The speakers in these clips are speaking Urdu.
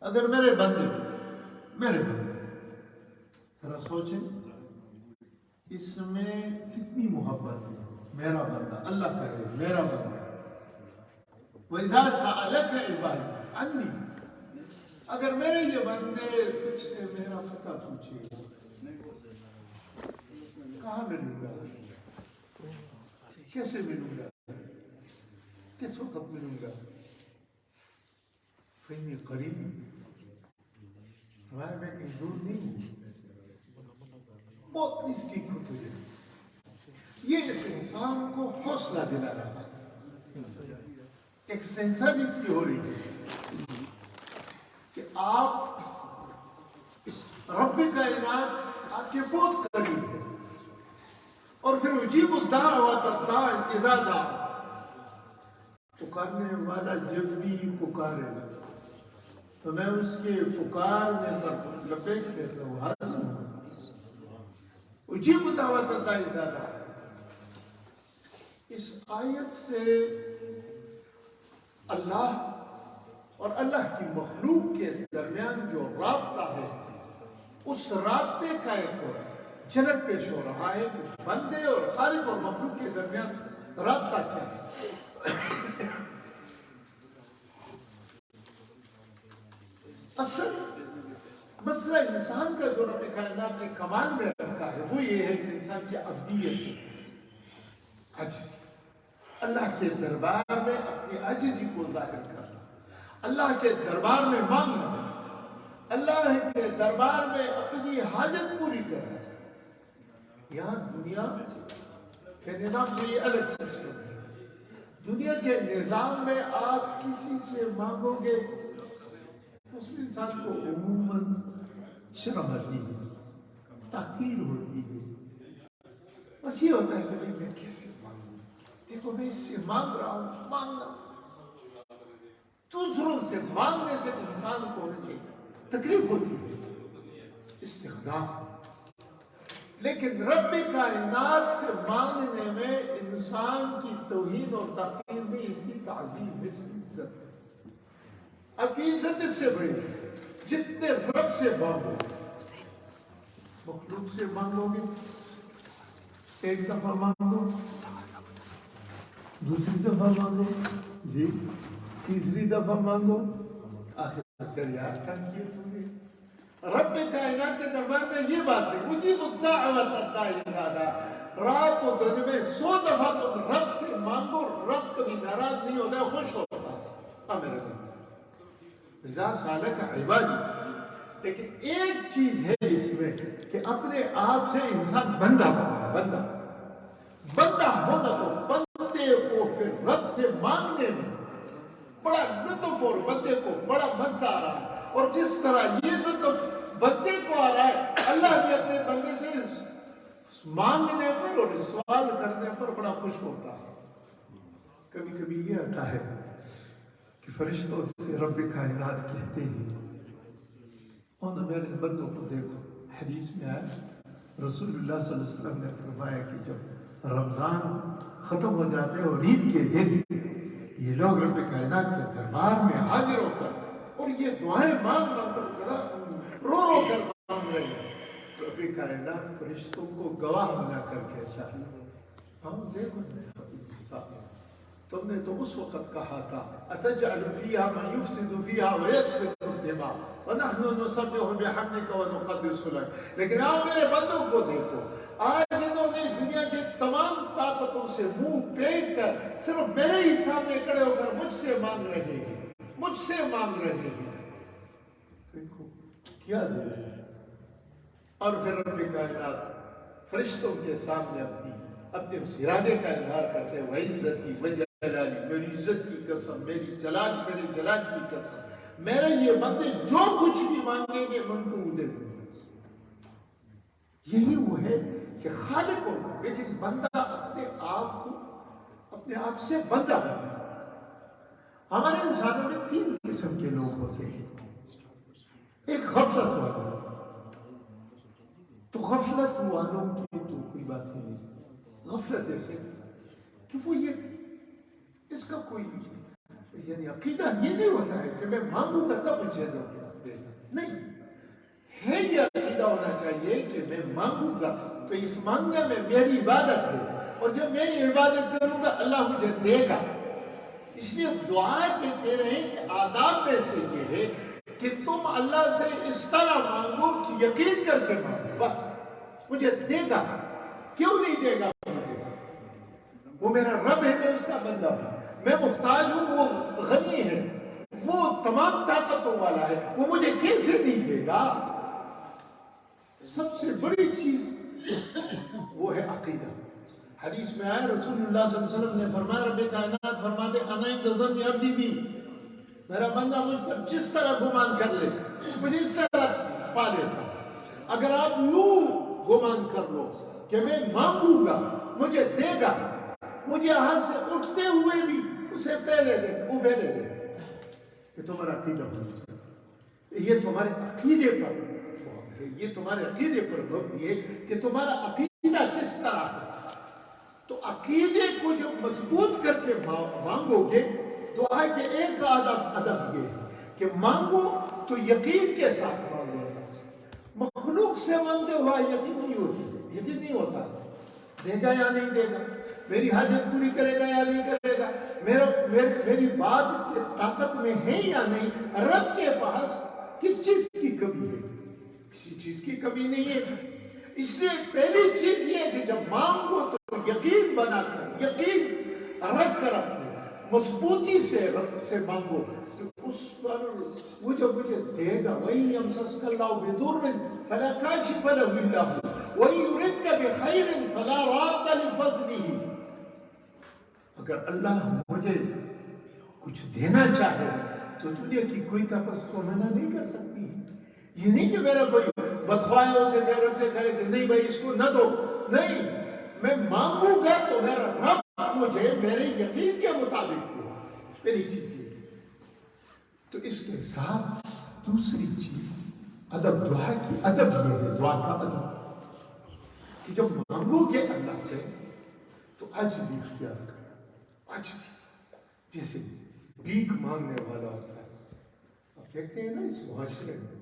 اگر میرے بندے ذرا سوچیں اس میں کتنی محبت ہے. میرا بندہ، اللہ کہے میرا بندہ. وَإِذَا سَأَلَكَ عِبَادِي عَنِّي، اگر میرے یہ بندے تجھ سے میرا پتہ پوچھے، کہاں ملوں گا، کیسے ملوں گا، کس وقت ملوں گا، فَإِنِّي قَرِيبٌ، میں کہیں دور نہیں ہوں، بہت نزدیک ہو تجھے. یہ اس انسان کو حوصلہ دلا رہا ہے. ایک سینسر اس کی ہو رہی ہے کہ آپ رب کائنات آپ کے بہت قریب ہے. اور پھر اجیب الدعوۃ الداعی اذا دعا، پکارنے والا جب بھی پکارے تو میں اس کے پکارنے پر لپیٹ دیتا ہوں، حاضر ہوں. اجیب الدعوۃ الداعی اذا دعا. اس آیت سے اللہ اور اللہ کی مخلوق کے درمیان جو رابطہ ہے، اس رابطے کا ایک جھلک پیش ہو رہا ہے کہ بندے اور خالق اور مخلوق کے درمیان رابطہ کیا ہے. اصل مسئلہ انسان کا جو رب کائنات نے کمال میں رکھا ہے وہ یہ ہے کہ انسان کی عبدیت، عجز، اللہ کے دربار میں اپنی عجزی کو ظاہر کرنا، اللہ کے دربار میں مانگنا، اللہ کے دربار میں اپنی حاجت پوری کرنا. یہاں دنیا کے نظام سے یہ الگ سسٹم ہے. دنیا کے نظام میں آپ کسی سے مانگو گے تو اس میں انسان کو عموماً شرم آتی ہے، تحقیر ہوتی ہے، اور یہ ہوتا ہے کہ میں کیسے مانگوں، دیکھو میں اس سے مانگ رہا ہوں. مانگنا دوسروں سے مانگنے سے انسان کو ایسی تکلیف ہوتی ہے، استغنا. لیکن رب کائنات سے مانگنے میں انسان کی توہین اور تحقیر نہیں، اس کی تعظیم ہے، اس کی عزت ہے. اب کی عزت اس سے بڑی ہے جتنے رب سے مانگو. مخلوق سے مانگو گے ایک دفعہ مانگو، دوسری دفعہ مانگو جی، تیسری دفعہ مانگو، آخر کر یار تنگ کیے تم نے. رب کائنات کے دربار میں یہ بات نہیں، اجیب الدعوۃ الداعی اذا دعا. رات و دن میں 100 دفعہ تم رب سے مانگو، رب کبھی ناراض نہیں ہوتا ہے، خوش ہوتا ہے. میرے بندے اذا سالک عبادی. لیکن ایک چیز ہے اس میں کہ اپنے آپ سے انسان بندہ بنا، بندہ ہونا تو بندے کو پھر رب سے مانگنے میں بڑا لطف اور بندے کو بڑا مزہ آ رہا ہے. اور جس طرح یہ لطف بندے کو آ رہا ہے، اللہ بھی اپنے بندے سے مانگنے پر اور سوال کرنے پر بڑا خوش ہوتا ہے. کبھی کبھی یہ آتا ہے کہ فرشتوں سے رب کائنات کہتے ہیں اور میرے بندوں کو دیکھو. حدیث میں آیا رسول اللہ صلی اللہ علیہ وسلم نے فرمایا کہ جب رمضان ختم ہو جاتے ہیں اور عید کے دن یہ لوگ رب کائنات کے دربار میں حاضر ہو کر اور یہ دعائیں مانگ کر رو رو کر مانگ رہے ہیں، رب کائنات فرشتوں کو گواہ بنا کر کہتا ہے ہم دیکھو تم نے تو اس وقت کہا تھا اتجعل فیہا من یفسد فیہا ویسفک الدماء ونحن نسبح بحمدک ونقدس لک. لیکن آپ میرے بندوں کو دیکھو، آج انہوں نے دنیا کے تمام طاقتوں سے منہ پھیر کر صرف میرے ہی سامنے کھڑے ہو کر مجھ سے مانگ رہے ہیں، مجھ سے مانگ رہے ہیں. دیکھو کیا دے رہے ہیں. اور پھر رب کائنات فرشتوں کے سامنے اپنے اس ارادے کا اظہار کرتے ہیں وعزتی وجلالی، میری عزت کی قسم، میری جلال، میرے جلال کی قسم، میرے یہ بندے جو کچھ بھی مانگیں گے من کو انہیں دوں. یہی وہ ہے کہ خالق ہو، لیکن بندہ اپنے آپ کو اپنے آپ سے بندہ ہے. ہمارے انسانوں میں 3 قسم کے لوگ ہوتے ہیں. ایک غفلت والا، تو غفلت والوں کی تو کوئی بات نہیں. غفلت ایسے کہ وہ یہ اس کا کوئی یعنی عقیدہ یہ نہیں ہوتا ہے کہ میں مانگوں گا تب مجھے دے گا، نہیں ہے یہ عقیدہ ہونا چاہیے کہ میں مانگوں گا تو اس مانگنے میں میری عبادت ہے، اور جب میں یہ عبادت کروں گا اللہ مجھے دے گا۔ اس لیے دعا کہتے رہے کہ آداب میں سے یہ ہے کہ تم اللہ سے اس طرح مانگو کہ یقین کر کے مانگو، بس مجھے دے گا۔ کیوں نہیں دے گا مجھے؟ وہ میرا رب ہے، میں اس کا بندہ ہوں، میں محتاج ہوں، وہ غنی ہے، وہ تمام طاقتوں والا ہے، وہ مجھے کیسے نہیں دے گا؟ سب سے بڑی چیز وہ ہے عقیدہ۔ حدیث میں آیا رسول اللہ صلی اللہ علیہ وسلم نے فرمایا، رب کائنات فرماتے انا عند ظن عبدی بی، میرا بندہ مجھ پر جس طرح گمان کر لے مجھے اس طرح پا لیتا۔ اگر آپ یوں گمان کر لو کہ میں مانگوں گا مجھے دے گا، مجھے ہاتھ سے اٹھتے ہوئے بھی اسے پہلے دے، وہ پہلے دے، یہ تمہارا عقیدہ ہونا چاہیے، یہ تمہارے عقیدے پر، یہ تمہارے عقیدے پر مبنی ہے کہ تمہارا عقیدہ کس طرح ہے۔ تو عقیدے کو جب مضبوط کر کے مانگو گے، دعا کے ایک ادب یہ ہے کہ مانگو تو یقین کے ساتھ مانگو۔ مخلوق سے مانگتے ہوا یقین نہیں ہوتی، یقین نہیں ہوتا دے گا یا نہیں دے گا، میری حاجت پوری کرے گا یا نہیں کرے گا، میری بات اس کی طاقت میں ہے یا نہیں۔ رب کے پاس کس چیز کی کمی ہے؟ کسی چیز کی کمی نہیں ہے۔ اس لیے پہلی چیز یہ ہے کہ جب مانگو تو یقین بنا کر، یقین رکھ کر اپنے مضبوطی سے رب سے مانگو کہ اس پر وہ جب مجھے دے گا، وَإِن يَمْسَسْكَ اللَّهُ بِضُرٍّ فَلَا كَاشِفَ لَهُ إِلَّا هُوَ وَإِن يُرِدْكَ بِخَيْرٍ فَلَا رَادَّ لِفَضْلِهِ۔ اگر اللہ مجھے کچھ دینا چاہے تو دنیا کی کوئی طاقت اس کو منع نہیں کر سکتی ہے۔ یہ نہیں کہ میرا کوئی بدخواہ اسے کہے کہ نہیں بھائی اس کو نہ دو، نہیں، میں مانگوں گا تو میرا رب مجھے میرے یقین کے مطابق دے۔ پہلی چیز یہ، تو اس کے ساتھ دوسری چیز ادب، دعا کی ادب یہ ہے، دعا کا ادب کہ جب مانگو گے اللہ سے تو عاجزی اختیار کرو۔ عاجزی جیسے بھیک مانگنے والا ہوتا ہے، آپ دیکھتے ہیں نا اس معاشرے میں،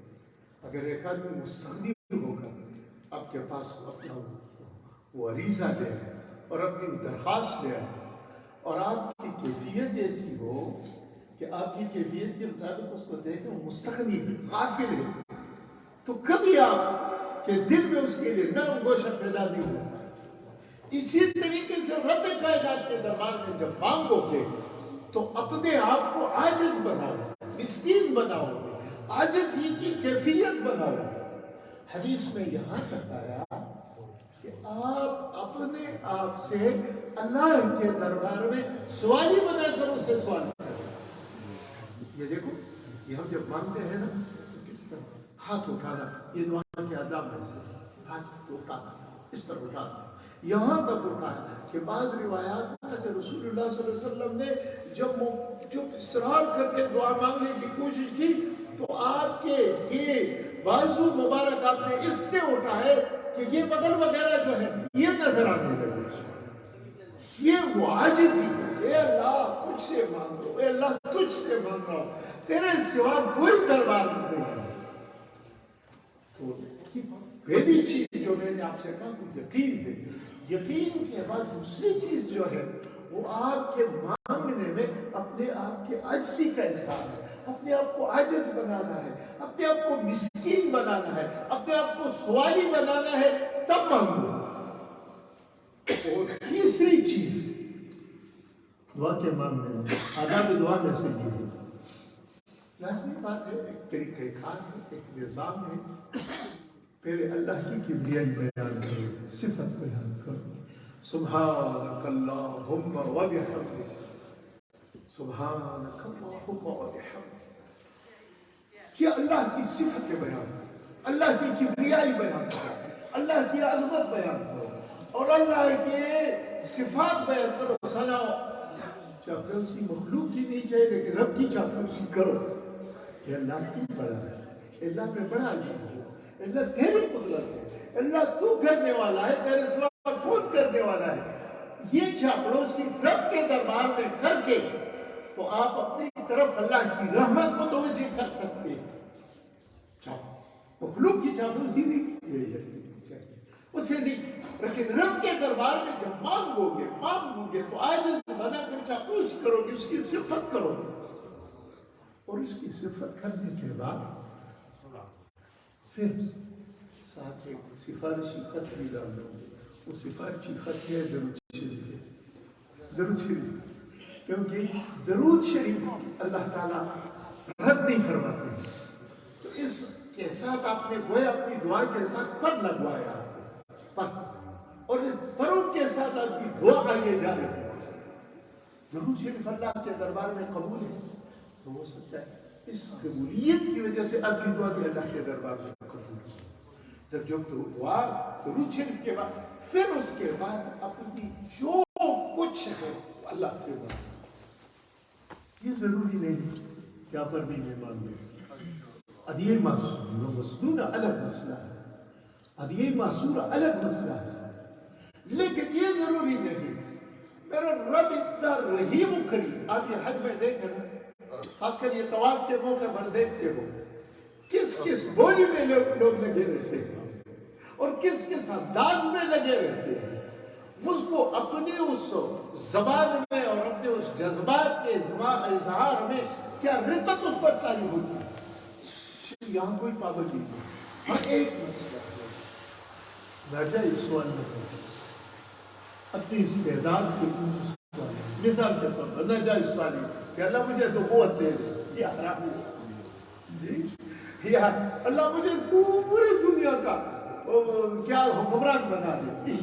اگر ایک آدمی مستغنی ہو کر آپ کے پاس اپنا وہ عریضہ لے آئے اور اپنی درخواست لے آئے اور آپ کی کیفیت ایسی ہو کہ آپ کی کیفیت کے مطابق اس کو دیکھیں وہ مستغنی ہے، غافل ہے، تو کبھی آپ کے دل میں اس کے لیے نرم گوشت پیدا نہیں ہوتا۔ اسی طریقے سے رب کائنات کے دربار میں جب مانگو گے تو اپنے آپ کو عاجز بناؤ، مسکین بناؤ، عاجزی کی کیفیت بناؤ۔ حدیث میں یہاں تک آیا کہ آپ اپنے آپ سے اللہ کے دربار میں سوالی بنا کر اسے سوال کریں۔ یہ دیکھو، یہ ہم جب مانگتے ہیں نا تو کس طرح ہاتھ اٹھانا، یہ دعا کے آداب میں سے ہاتھ اٹھانا، اس طرح اٹھانا، یہاں تک اٹھایا کہ بعض روایات میں کہ رسول اللہ صلی اللہ علیہ وسلم نے جب اصرار کر کے دعا مانگنے کی کوشش کی تو آپ کے یہ بازو مبارک آپ نے اس نے اٹھائے کہ یہ بدن وغیرہ جو ہے یہ نظر آنے لگے۔ یہ وہ عاجزی ہے، اے اللہ تجھ سے مانگ رہا ہوں، اے اللہ تجھ سے مانگ رہا ہوں، تیرے سوا کوئی دربار نہیں ہے۔ تو پہلی چیز جو میں نے آپ سے کہا وہ یقین ہے۔ یقین کے بعد دوسری چیز جو ہے وہ آپ کے مانگنے میں اپنے آپ کے عجزی کا اظہار ہے، اپنے آپ کو عاجز بنانا ہے، اپنے آپ کو مسکین بنانا ہے، اپنے آپ کو سوالی بنانا ہے، تب مانگو۔ اور تیسری چیز دعا کے مانگنے میں، آداب دعا میں سے یہ ہے، لازمی بات ہے، ایک طریقہ کار ہے، ایک نظام ہے، پہلے اللہ کی کبریائی بیان کرو، صفت بیان کرو، سبحانک اللہم و بحمدک، سبحانک اللہم و بحمدک، یہ اللہ کی صفت بیان کرو، اللہ کی کبریائی بیان کرو، اللہ کی عظمت بیان کرو اور اللہ کے صفات بیان کرو، ثنا چاپلوسی مخلوق کی نہیں چاہیے لیکن رب کی چاپلوسی کرو کہ اللہ کی بڑا ہے، اللہ میں بڑا عزیز ہے، اللہ تیری قدرت ہے، اللہ تو کرنے والا ہے، تیرے سوا کون کرنے والا ہے۔ یہ چاپلوسی رب کے دربار میں کر کے تو آپ اپنی طرف اللہ کی رحمت کو مخلوق کی چاپلوسی نہیں، یہی چاہیے اس سے نہیں. لیکن رب کے دربار میں جب مانگو گے تو عاجز بنا کر چاپلوس کرو گے، اس کی صفت کرو گے. اور اس کی صفت کرنے کے بعد پھر ساتھ ایک سفارشی خط بھی ڈال دو گے. وہ سفارشی خط ہے درود شریف. درود شریف، کیونکہ درود شریف اللہ تعالیٰ رد نہیں فرماتے. تو اس کے ساتھ آپ نے گویا اپنی دعا کے ساتھ پر لگوایا پر، اور اس پروں کے ساتھ آپ کی دعا آگے جا رہی ہے. درود شریف اللہ کے دربار میں قبول ہے تو ہو سکتا ہے اس قبولیت کی وجہ سے آپ کی دعا بھی اللہ کے دربار میں قبول ہے. جب دعا درود شریف کے بعد پھر اس کے بعد اپنی جو کچھ ہے اللہ سے بات. یہ ضروری نہیں کہ آپ عربی میں مانگے. ادیہ مسنون الگ مسئلہ ہے، ادیہ معصورہ الگ مسئلہ ہے، لیکن یہ ضروری نہیں. میرا رب اتنا رحیم و کریم. آپ یہ حج میں دیکھ رہے ہیں، خاص کر یہ طواف کے موقع پر دیکھتے ہو کس کس بولی میں لوگ لگے رہتے ہیں اور کس کس انداز میں لگے رہتے ہیں. اس کو اپنی اس زبان میں اور اپنے اس جذبات کے اظہار میں کیا رقت اس پر تعلیم ہوتی ہے. یہاں کوئی پابندی نہیں. ہاں ایک مسئلہ ہے، ناجائز سوال نہ کریں، اپنی استعداد سے سوال. مثال کے طور پر ناجائز سوال ہے کہ اللہ مجھے تو قوت دے دے، یہ حرام ہے. جی یا اللہ مجھے پوری دنیا کا کیا حکمران بنا دے.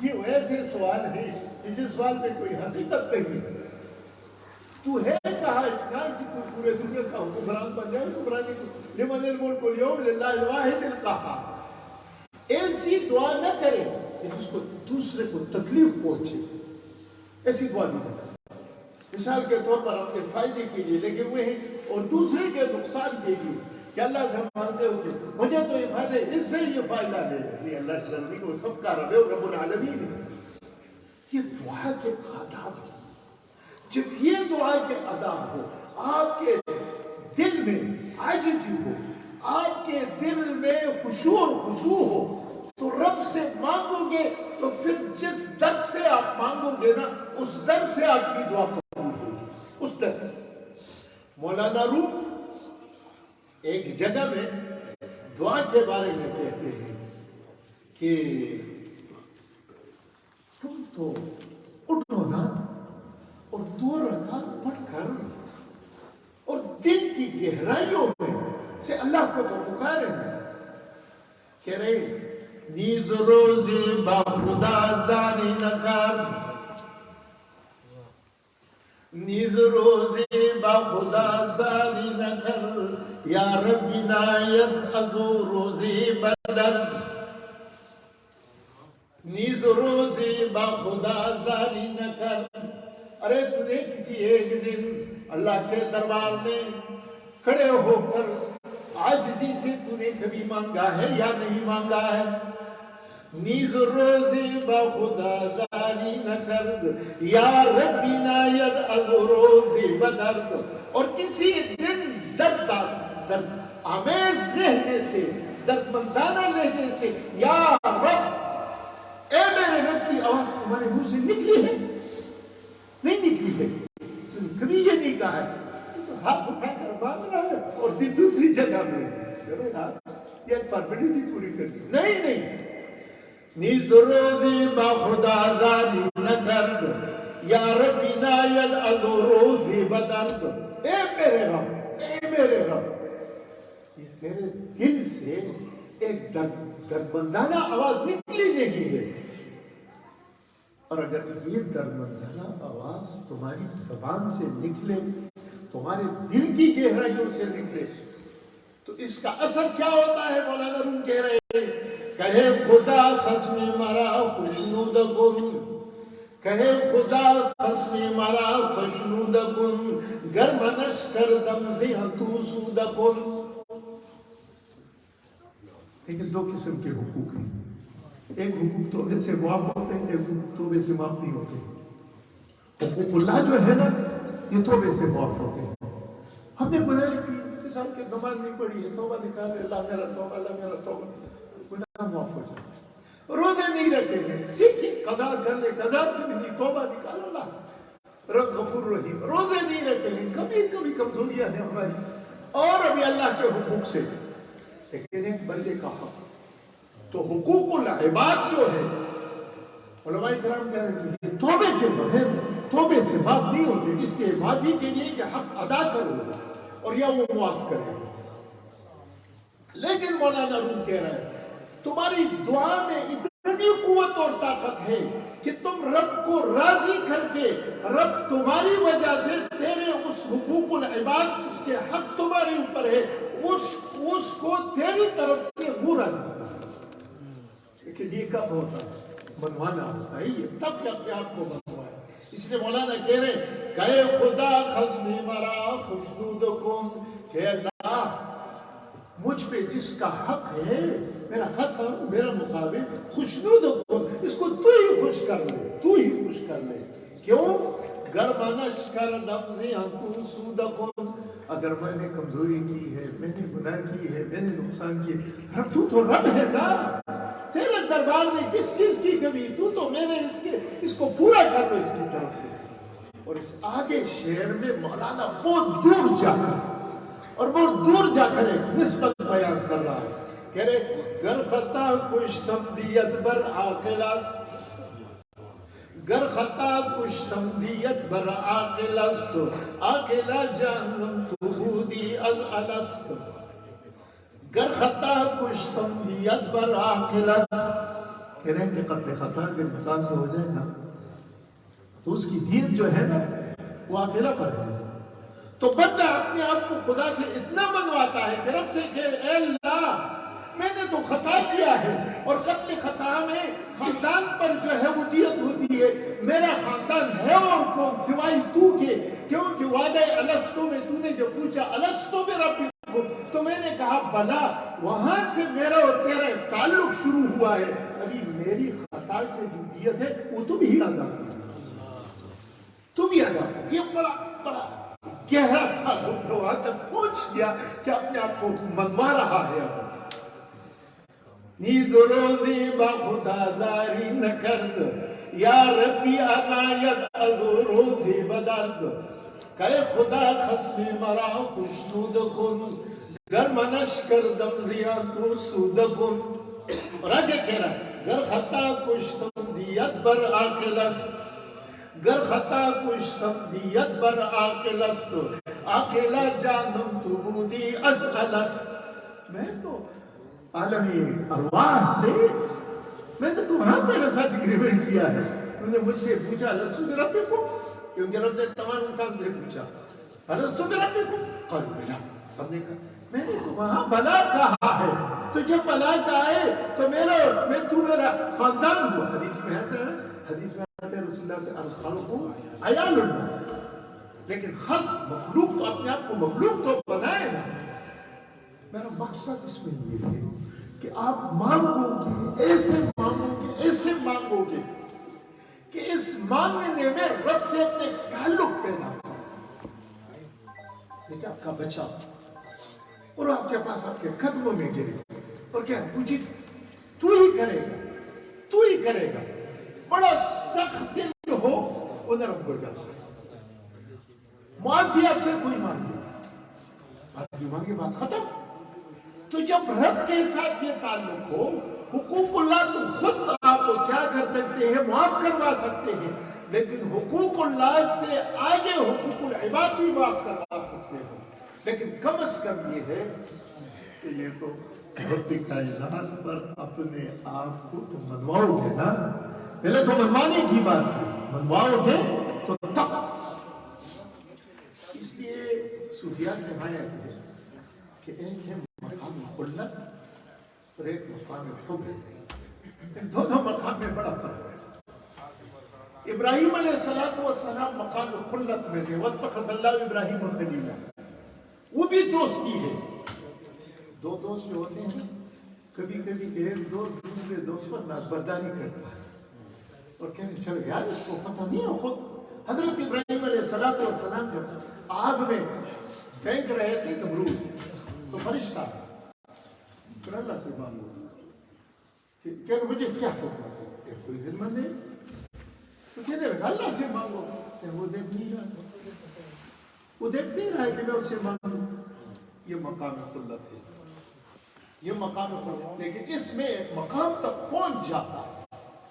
یہ ویسے سوال ہیں کہ جس سوال میں کوئی حقیقت نہیں ہے. تو ہے کہا اتنا کہ تو پورے دنیا کا حکمران بن جائے. حکمرانی لمن الملک اليوم للہ الواحد القہار. ایسی دعا نہ کرے کہ جس کو دوسرے کو تکلیف پہنچے. ایسی دعا نہیں کرتا. مثال کے طور پر اپنے فائدے کے لیے لگے ہوئے ہیں اور دوسرے کے نقصان کے لیے کہ اللہ سے مانگتے ہو کہ مجھے تو یہ فائدہ ہے، اس سے یہ فائدہ لے. یہ اللہ شرمی کو سب کا رب ہے اور رب العالمین ہے. یہ دعا کے آداب ہیں. جب یہ دعا کے آداب ہو، آپ کے دل میں عاجزی ہو، آپ کے دل میں خشوع و خضوع ہو تو رب سے مانگو گے تو پھر جس درد سے آپ مانگو گے نا اس درد سے آپ کی دعا قبول ہوگی. اس درد سے. مولانا روم ایک جگہ میں دعا کے بارے میں کہتے ہیں کہ تم تو اٹھو نا اور 2 رکعت پڑھ کر اور دل کی گہرائیوں میں سے اللہ کو تو پکارے ہیں. کہہ رہے نیز روزی با خدا زاری نکار، نیز روزی با خدا زاری نکر، یا رب عنایت ازو روزی بدر. نیز روزی با خدا زاری نکر. ارے تجھے کسی ایک دن اللہ کے دربار میں کھڑے ہو کر عاجزی سے تو نے کبھی مانگا ہے یا نہیں مانگا ہے. نیز روزی با خدا زاری نہ کر، یا رب عنایت از روزی بدرد. اور کسی دن درد آمیز لہجے سے، درد مندانہ لہجے سے یا رب، اے میرے رب کی آواز تمہارے منہ سے نکلی ہے؟ نہیں نکلی ہے. تم کبھی یہ نہیں کہا ہے. تو ہاتھ اٹھا کر مانگ رہا ہے اور پھر دوسری جگہ میں یہ فارمیلٹی پوری کر دی. نہیں نیز روزی با خدا زاری نہ کرد، یا رب عنایت از روزی بدرد. اے میرے رب، اے میرے رب. یہ تیرے دل سے ایک درمندانہ آواز نکلی نہیں ہے. اور اگر یہ درمندانہ آواز تمہاری زبان سے نکلے، تمہارے دل کی گہرائیوں سے نکلے، تو اس کا اثر کیا ہوتا ہے؟ مولانا روم کہہ رہے ہیں کہے خدا خصم مرا خوشنود کن، کہے خدا خصم مرا خوشنود کن، گر منش کر دم سے تو سود کن. لیکن 2 قسم کے حقوق ہیں. ایک حقوق توبے سے معاف ہوتے ہیں، ایک حقوق توبے سے معاف نہیں ہوتے. حقوق اللہ جو ہے نا یہ توبے سے معاف ہوتے ہیں. ہم نے گناہ کی، سال کی نماز نہیں پڑھی ہے، توبہ نکالے، اللہ میرا توبہ، اللہ میرا توبہ، گناہ معاف ہو جائے. روزے نہیں رکھے ہیں، ٹھیک ہے قضا کر لے، قضا کی بھی توبہ نکال، اللہ رب غفور رحیم. روزے نہیں رکھے ہیں، کبھی کبھی کمزوریاں ہیں ہماری، اور ابھی اللہ کے حقوق سے. لیکن ایک بندے کا حق تو حقوق العباد جو ہے، علماء کرام کہہ رہے ہیں کہ توبے کے بغیر توبے سے معاف نہیں ہوتے، اس کے معافی کے لیے کہ حق ادا کرو اور یا وہ معاف کرے. لیکن مولانا روم کہہ رہا ہے تمہاری دعا میں اتنی قوت اور طاقت ہے کہ تم رب کو راضی کر کے، رب تمہاری وجہ سے تیرے اس حقوق العباد جس کے حق تمہارے اوپر ہے اس کو تیری طرف سے وہ راضی کرے. لیکن یہ کب ہوتا ہے؟ منوانا ہوتا ہے، یہ تب کہ اپنے آپ کو منوائے. اس لیے مولانا کہہ رہے کہ خدا خصم مرا خشنود کن، کہ اللہ مجھ پہ جس کا حق ہے، میرا خصم، میرا مقابل، خشنود کن، اس کو تو ہی خوش کر لے، تو ہی خوش کر لے. کیوں؟ گر منش کر دمزی انتو سود کن، اگر میں نے کمزوری کی ہے، میں نے گناہ کی ہے، میں نے نقصان کی ہے، رب تو رب ہے نا، تیرے دربار میں کس چیز کی کمی، تو میرے اس کو پورا کر لو اس کی طرف سے. اور اس آگے شعر میں مولانا بہت دور جا کر اور بہت دور جا کر ایک نسبت بیان کر رہا ہے. کہہ رہے گر خطا کشتم دیت بر عاقلست، گر خطا کشتم دیت بر عاقلست، عاقلہ جانم تو بودی از الست. گر خطا کشتم دیت بر عاقلست، کہہ رہے ہیں کہ قتل خطا اگر انسان سے ہو جائے نا تو اس کی دیت جو ہے نا وہ عاقلہ پر ہے. تو بندہ اپنے آپ کو خدا سے اتنا منواتا ہے کہ رب سے کہ اے اللہ میں نے تو خطا کیا ہے، اور قتل خطا میں خاندان پر جو ہے وہ دیت ہوتی ہے. میرا خاندان ہے اور کون سوائے تو کے، کیونکہ وعدہ الستو میں تو نے جو پوچھا الستو میں رب، تو میں نے کہا بلا، وہاں سے میرا اور تیرا تعلق شروع ہوا ہے. ابھی میری خطا کی جو دیت ہے وہ تم ہی ادا کرو، تم ہی ادا کرو. یہ بڑا گہرا تعلق وہاں تک پہنچ گیا کہ اپنے آپ کو منوا رہا ہے. نیز روزی با خدا داری نکرد، یا ربی عنایت از روزی بدرد. کہ خدا خصم مرا خشنود کن، گر منش کردم زیان تو سود کن. اور آگے کہہ رہا ہے گر خطا کشتم دیت بر عاقلست، گر خطا کشتم دیت بر عاقلست، عاقلہ جانم تو بودی از الست. میں تو عالمی ارواح سے میں نے تمہاں تیرے ساتھ اگریمنٹ کیا ہے. تو نے مجھ سے پوچھا لسو بربکم، کیونکہ رب نے تمام انسان سے پوچھا لسو بربکم، قالوا بلا، سب نے کہا میں نے تمہاں بلا کہا ہے. تو جب بلا کہا ہے تو تو میرا خاندان ہوا. حدیث میں آتا ہے رسول اللہ سے الخلق عیال اللہ، لیکن خلق مخلوق تو اپنے آپ کو مخلوق تو بنائے نا. میرا مقصد اس میں یہ ہے کہ آپ مانگو گے، ایسے مانگو گے کہ اس مانگنے میں رب سے اپنے تعلق پیدا ہو. لیکن آپ کا بچہ اور آپ کے پاس آپ کے قدموں میں گرے اور کیا پوچھی تو ہی کرے گا. بڑا سخت دل ہو وہ نرم ہو جاتا ہے. معافی آپ سے کوئی مانگی بات ختم. تو جب رب کے ساتھ یہ تعلق ہو، حقوق اللہ تو خود آپ کو کیا کر سکتے ہیں، معاف کروا سکتے ہیں، لیکن حقوق اللہ سے آگے حقوق العباد بھی معاف کروا سکتے ہیں. لیکن کم از کم یہ ہے کہ یہ تو رب کائنات پر اپنے آپ کو تو منواؤ گے نا. پہلے تو منوانے کی بات ہے، منواؤ گے تو تب. اس لیے صوفیات نے آیا ہے کہ ایک ہے مقام خلت اور ایک مقام حب. ان دونوں مقام میں بڑا فرق ہے. ابراہیم علیہ السلام مقام خلت میں تھے، واتخذ اللہ ابراہیم خلیلا. وہ بھی دوستی ہے. دو دوست جو ہوتے ہیں کبھی ایک دوست دوسرے دوست پر نافرمانی کرتا ہے اور کہنے چلو یار اس کو پتہ نہیں ہے خود. حضرت ابراہیم علیہ السلام جب آگ میں پھینک رہے تھے نمرود، تو فرشتہ پھر اللہ سے مانگو کہ مجھے کیا حکم ہے، کوئی ذمہ نہیں، تو کہنے لگا اللہ سے مانگو، کہ وہ دیکھ نہیں رہا، وہ دیکھ نہیں رہا ہے کہ میں اس سے مانگوں۔ یہ مقام خلت ہے، یہ مقام خلت، لیکن اس میں ایک مقام تک پہنچ جاتا ہے،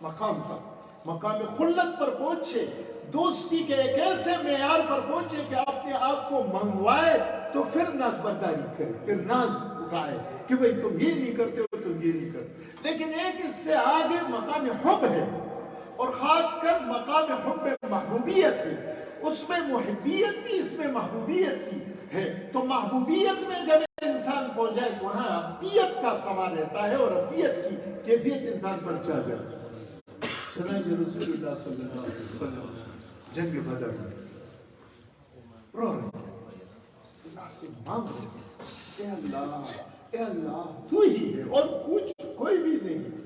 مقام خلت پر پہنچے، دوستی کے ایک ایسے معیار پر پہنچے کہ اپنے آپ کو منگوائے تو پھر ناز برداری کرے، پھر ناز اٹھائے کہ بھئی تم یہ نہیں کرتے ہو، تم یہ نہیں کرتے۔ لیکن ایک اس سے آگے مقام حب ہے، اور خاص کر مقام حب محبوبیت ہے، اس میں محبیت تھی، اس میں محبوبیت کی ہے، تو محبوبیت میں جب انسان پہنچ جائے تو وہاں ابدیت کا سوال رہتا ہے، اور ابدیت کی کیفیت انسان پر چاہ جائے۔ چنانچہ رسول اللہ صلی اللہ علیہ وسلم جنگ بدر میں رو رہے ہیں، اللہ سے مانگ رہے ہیں، اے اللہ تو ہی ہے اور کچھ کوئی بھی نہیں۔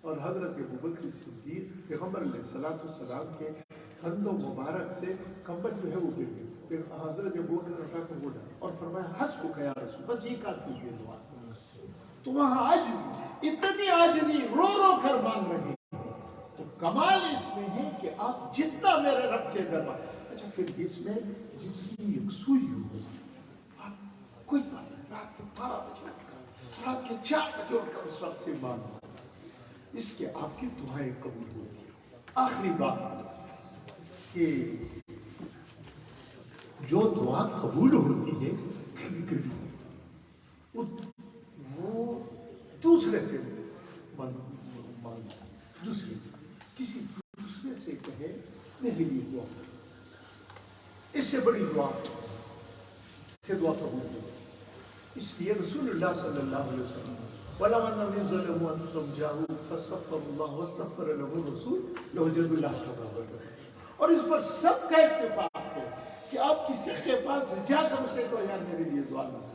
اور حضرت ابوبکر صدیق پیغمبر علیہ السلام کے کندھوں مبارک سے کمبل جو ہے وہ گر گئی، پھر حضرت ابوبکر نے اٹھا کر بولا اور فرمایا حسبک یا رسول، بس یہ کافی ہے دعا۔ تو وہاں عاجزی، اتنی عاجزی، رو رو کر مانگ رہے ہیں۔ تو کمال اس میں ہے کہ آپ جتنا میرے رب کے دربار، اچھا پھر اس میں جتنی یکسوئی ہو، آپ کوئی بات نہیں، رات کے 12 بجے رات کے 4 بجے کر اس رب سے مانگو، اس کے آپ کی دعائیں قبول ہوگی۔ آخری بات کہ جو دعا قبول ہوتی ہے کبھی کبھی وہ دوسرے سے مانگو، دوسرے سے کسی دوسرے سے کہے میرے لیے دعا، اس سے بڑی دعا سے دعا قبول ہوگی۔ اس لیے رسول اللہ صلی اللہ علیہ وسلم وَلَوْ أَنَّهُمْ ظَلَمُوا أَنفُسَهُمْ جَاءُوكَ فَاسْتَغْفَرُوا اللَّهَ وَاسْتَغْفَرَ لَهُمُ الرَّسُولُ لَوَجَدُوا اللَّهَ تَوَّابًا رَحِيمًا۔ اور اس پر سب کا اتفاق ہے کہ آپ کسی کے پاس جا کر اسے کہو یار میرے لیے دعا مانگو۔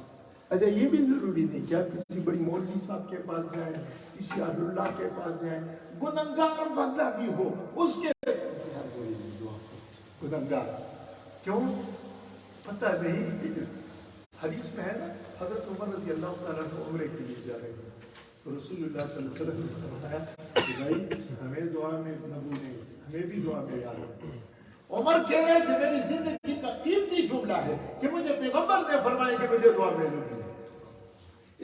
اچھا یہ بھی ضروری نہیں کہ آپ کسی بڑی مولوی صاحب کے پاس جائیں، کسی اہل اللہ کے پاس جائیں، گنہگار بندہ بھی ہو اس کے یار میرے لیے دعا کرو، گنہگار کیوں پتہ نہیں کہ حدیث میں ہے نا، حضرت عمر رضی اللہ تعالیٰ عنہ عمرے کے لیے جا رہے ہیں، تو رسول اللہ صلی اللہ علیہ وسلم نے فرمایا کہ بھائی ہمیں دعا میں نہ بھولیں، ہمیں بھی دعا میں یاد رکھیں۔ عمر کہہ رہے کہ میری زندگی کا قیمتی جملہ ہے کہ مجھے پیغمبر نے فرمایا کہ مجھے دعا میں نہ بھولیں۔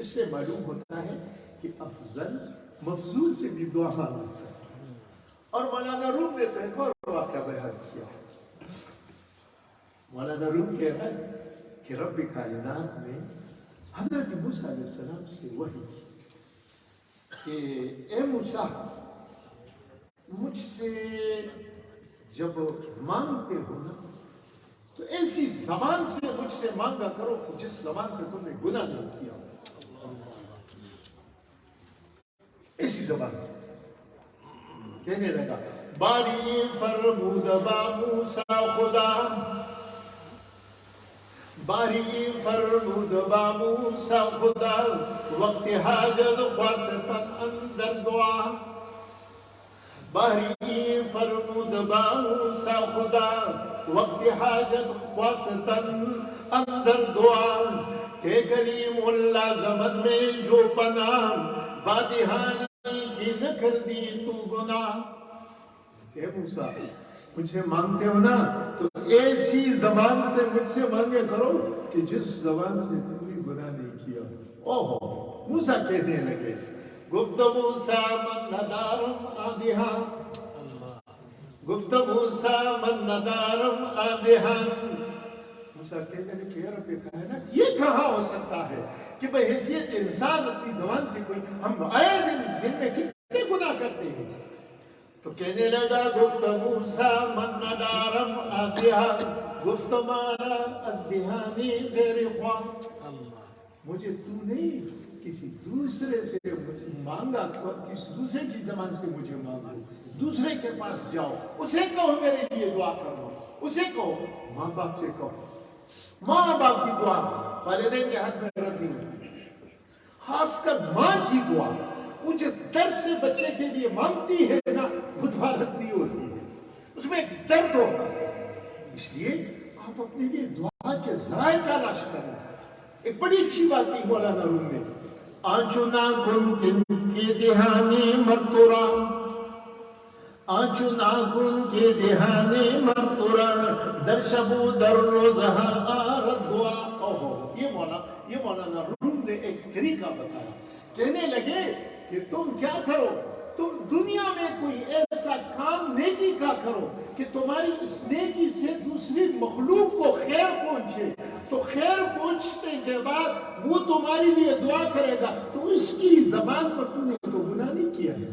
اس سے معلوم ہوتا ہے کہ افضل مفضول سے بھی دعا مانگ سکتا ہے۔ اور مولانا روم نے تو ایک اور واقعہ بیان کیا، مولانا روم کہہ رہا ہے کہ رب کائنات میں حضرت موسیٰ علیہ السلام سے وحی کی کہ اے موسیٰ مجھ سے جب مانگتے ہو نا تو ایسی زبان سے مجھ سے مانگا کرو جس زبان سے تم نے گناہ نہیں کیا، ایسی زبان سے۔ کہنے لگا باری فرمود با موسیٰ خدا، باری فرمود با موسیٰ خدا، وقت حاجت خواستن اندر دعا، باری فرمود با موسیٰ خدا، وقت حاجت خواستن اندر دعا، کہ کلیم اللہ زمن میں جو پناہ، بادہانی کی نہ کر دی تو گناہ۔ اے موسیٰ مجھ سے مانگتے ہو نا تو ایسی زبان سے مجھ سے مانگے کرو کہ جس زبان سے تم نے گناہ نہیں کیا۔ اوہ موسیٰ کہنے لگے گفت موسیٰ من ندارم آدھا، گفت موسیٰ من ندارم آدھا۔ موسیٰ کہنے لگے کہ رب کائنات یہ کہاں ہو سکتا ہے کہ بحیثیت انسان اپنی زبان سے کوئی، ہم آئے دن میں کتنے گناہ کرتے ہیں۔ تو کہنے لگا گفت موسیٰ من ندارم آدھا، گفت مارا ازدہانی غیر خواہ، مجھے تو نہیں کسی دوسرے سے مجھے مانگا، کسی دوسرے کی زبان سے مجھے مانگو، دوسرے کے پاس جاؤ، اسے کہو میرے لیے دعا کرو، اسے کہو، ماں باپ سے کہو، ماں باپ کی دعا والدین کے حق میں رد نہیں ہوتی، خاص کر ماں کی دعا وہ جس درد سے بچے کے لیے مانگتی ہے نا وہ دعا رد نہیں ہوتی ہے، اس میں ایک درد ہوتا ہے۔ اس لیے آپ اپنے لیے دعا کے ذرائع تلاش کریں. ایک بڑی اچھی بات کی مولانا روم نے, آنچو ناخن کے دہانے مرتورا, آنچو ناخن کے دہانے مرتورا, در شبو در روزہا آرد دعا. یہ مولانا روم نے ایک طریقہ بتایا. کہنے لگے کہ تم کیا کرو, تم دنیا میں کوئی ایسا کام نیکی کا کرو کہ تمہاری اس نیکی سے دوسری مخلوق کو خیر پہنچے, تو خیر پہنچنے کے بعد وہ تمہاری لیے دعا کرے گا, تو اس کی زبان پر تم نے تو گناہ نہیں کیا ہے,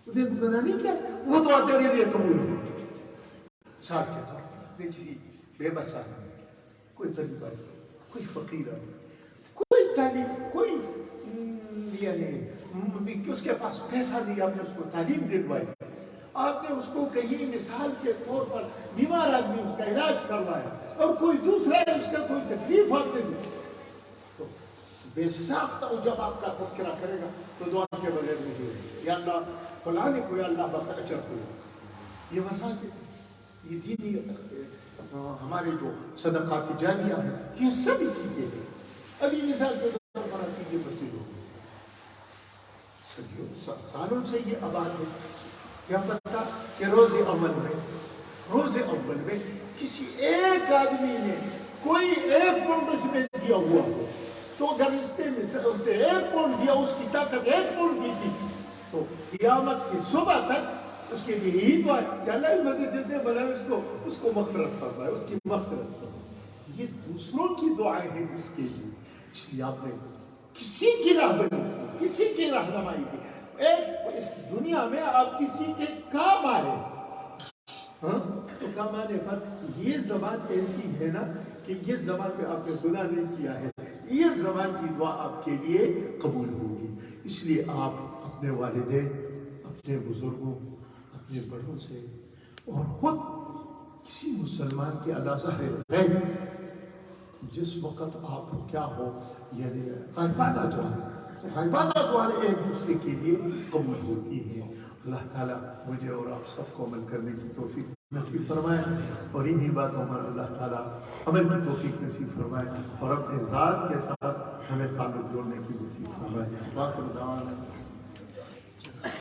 تم نے گناہ نہیں کیا, وہ دعا تیرے لیے قبول ہے. صاحب کے طور پر کسی بے بس آدمی, کوئی غریب آدمی, کوئی فقیر آدمی, کوئی تعلیم, کوئی یعنی اس کے پاس پیسہ نہیں, آپ نے اس کو تعلیم دلوائی, آپ نے اس کو کہیں مثال کے طور پر بیمار آدمی اس کا علاج کروایا, اور کوئی دوسرا ہے اس کا کوئی تکلیف آپ نے دی, تو بے ساختہ جب آپ کا تذکرہ کرے گا تو دعا کے بغیر نہیں ہوگی. یا اللہ فلاں نے کوئی اللہ بخت اجر کوئی, یہ مساجد, یہ دینی ہمارے جو صدقات جاریہ ہیں, یہ سب اسی کے ہیں. ابھی مثال کے طور پر آپ کی یہ مسجد ہوگی, سالوں سے یہ آباد ہے. کیا پتا کہ روز اول میں کسی ایک آدمی نے کوئی ایک پاؤنڈ اس میں دیا ہوا ہو, تو اگر اس نے ایک پاؤنڈ دیا, اس کی طاقت ایک پاؤنڈ کی تھی, تو قیامت کی صبح تک اس کے لیے یہی دعا ہے کہ اللہ مسجد جتنے بنائے اس کو مغفرت فرمائے, اس کی مغفرت فرمائے. یہ دوسروں کی دعائیں ہیں اس کے لیے. اس لیے آپ نے کسی کی راہبری, کسی کی رہنمائی کی, اس دنیا میں آپ کسی کے کام آئے, تو کام آنے پر یہ زبان ایسی ہے نا کہ یہ زبان پہ آپ نے گناہ نہیں کیا ہے, یہ زبان کی دعا آپ کے لیے قبول ہوگی. اس لیے آپ اپنے والدین, اپنے بزرگوں, اپنے بڑوں سے, اور خود کسی مسلمان کے اللہ ظاہر غیب, جس وقت آپ کیا ہو, یعنی غیبانہ دعا, غیبانہ دعا ایک دوسرے کے لیے قبول ہوتی ہے. اللہ تعالیٰ مجھے اور آپ سب کو عمل کرنے کی توفیق نصیب فرمائے, اور انہی باتوں پر اللہ تعالیٰ عمل کی توفیق نصیب فرمائے, اور اپنے ذات کے ساتھ ہمیں تعلق جوڑنے کی نصیب فرمائے.